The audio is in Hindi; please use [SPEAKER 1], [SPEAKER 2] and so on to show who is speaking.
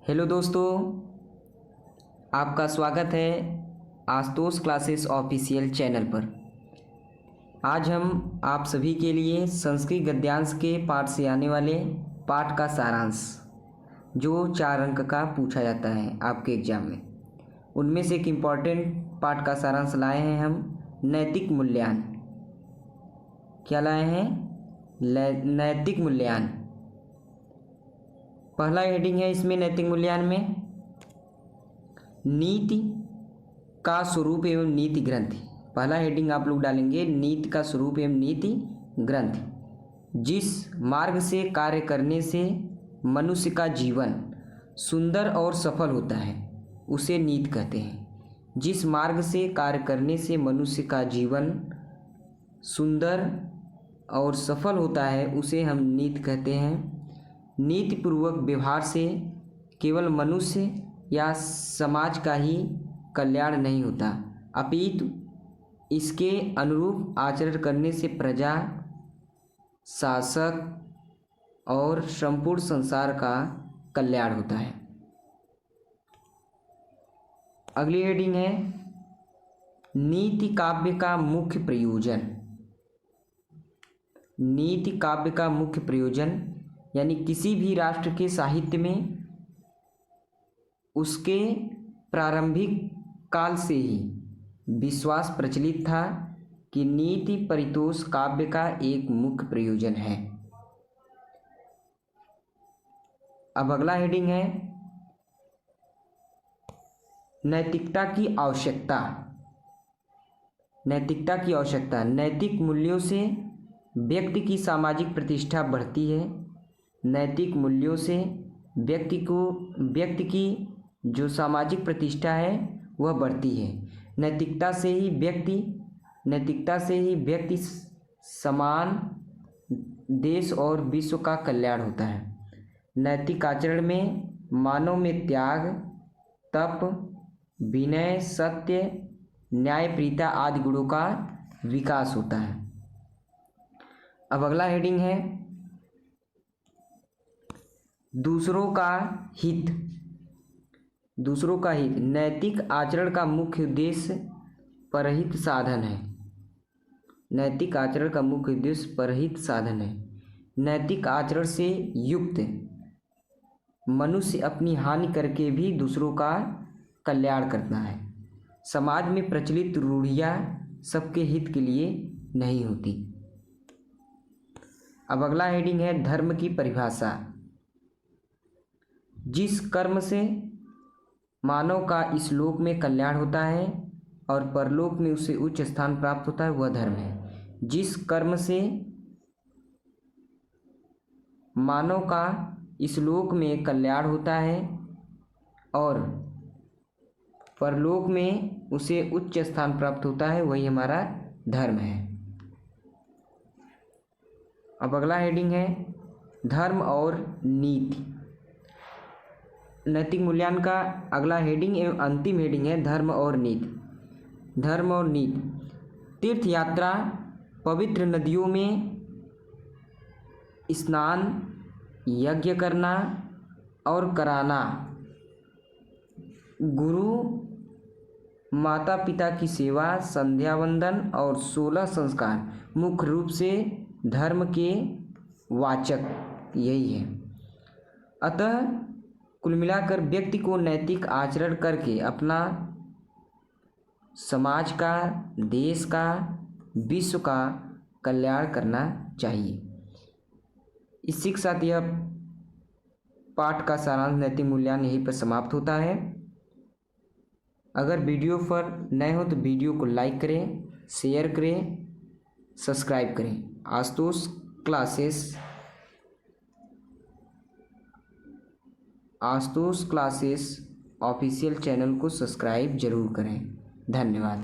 [SPEAKER 1] हेलो दोस्तों, आपका स्वागत है आशुतोष क्लासेस ऑफिशियल चैनल पर। आज हम आप सभी के लिए संस्कृत गद्यांश के पाठ से आने वाले पाठ का सारांश जो 4 अंक का पूछा जाता है आपके एग्जाम में, उनमें से एक इम्पॉर्टेंट पाठ का सारांश लाए हैं हम। नैतिक मूल्यांकन। क्या लाए हैं? नैतिक मूल्यांकन। पहला हेडिंग है इसमें नैतिक मूल्यांकन में, नीति का स्वरूप एवं नीति ग्रंथ। पहला हेडिंग आप लोग डालेंगे नीति का स्वरूप एवं नीति ग्रंथ। जिस मार्ग से कार्य करने से मनुष्य का जीवन सुंदर और सफल होता है उसे नीति कहते हैं। जिस मार्ग से कार्य करने से मनुष्य का जीवन सुंदर और सफल होता है उसे हम नीति कहते हैं। नीतिपूर्वक व्यवहार से केवल मनुष्य या समाज का ही कल्याण नहीं होता, अपितु इसके अनुरूप आचरण करने से प्रजा, शासक और संपूर्ण संसार का कल्याण होता है। अगली हेडिंग है नीति काव्य का मुख्य प्रयोजन। नीति काव्य का मुख्य प्रयोजन यानी किसी भी राष्ट्र के साहित्य में उसके प्रारंभिक काल से ही विश्वास प्रचलित था कि नीति परितोष काव्य का एक मुख्य प्रयोजन है। अब अगला हेडिंग है नैतिकता की आवश्यकता। नैतिकता की आवश्यकता। नैतिक मूल्यों से व्यक्ति की सामाजिक प्रतिष्ठा बढ़ती है। नैतिक मूल्यों से व्यक्ति की जो सामाजिक प्रतिष्ठा है वह बढ़ती है। नैतिकता से ही व्यक्ति समान देश और विश्व का कल्याण होता है। नैतिक आचरण में मानव में त्याग, तप, विनय, सत्य, न्यायप्रियता आदि गुणों का विकास होता है। अब अगला हेडिंग है दूसरों का हित। दूसरों का हित। नैतिक आचरण का मुख्य उद्देश्य परहित साधन है। नैतिक आचरण का मुख्य उद्देश्य परहित साधन है। नैतिक आचरण से युक्त मनुष्य अपनी हानि करके भी दूसरों का कल्याण करता है। समाज में प्रचलित रूढ़ियाँ सबके हित के लिए नहीं होती। अब अगला हेडिंग है धर्म की परिभाषा। जिस कर्म से मानव का इस लोक में कल्याण होता है और परलोक में उसे उच्च स्थान प्राप्त होता है वह धर्म है। जिस कर्म से मानव का इस लोक में कल्याण होता है और परलोक में उसे उच्च स्थान प्राप्त होता है वही हमारा धर्म है। अब अगला हेडिंग है धर्म और नीति। नैतिक मूल्यांकन का अगला हेडिंग एवं अंतिम हेडिंग है धर्म और नीति। धर्म और नीति। तीर्थ यात्रा, पवित्र नदियों में स्नान, यज्ञ करना और कराना, गुरु माता पिता की सेवा, संध्या वंदन और 16 संस्कार मुख्य रूप से धर्म के वाचक यही है। अतः कुल मिलाकर व्यक्ति को नैतिक आचरण करके अपना, समाज का, देश का, विश्व का कल्याण करना चाहिए। इसी के साथ यह पाठ का सारांश नैतिक मूल्यांकन यहीं पर समाप्त होता है। अगर वीडियो पर नए हो तो वीडियो को लाइक करें, शेयर करें, सब्सक्राइब करें। आशुतोष क्लासेस ऑफिशियल चैनल को सब्सक्राइब जरूर करें। धन्यवाद।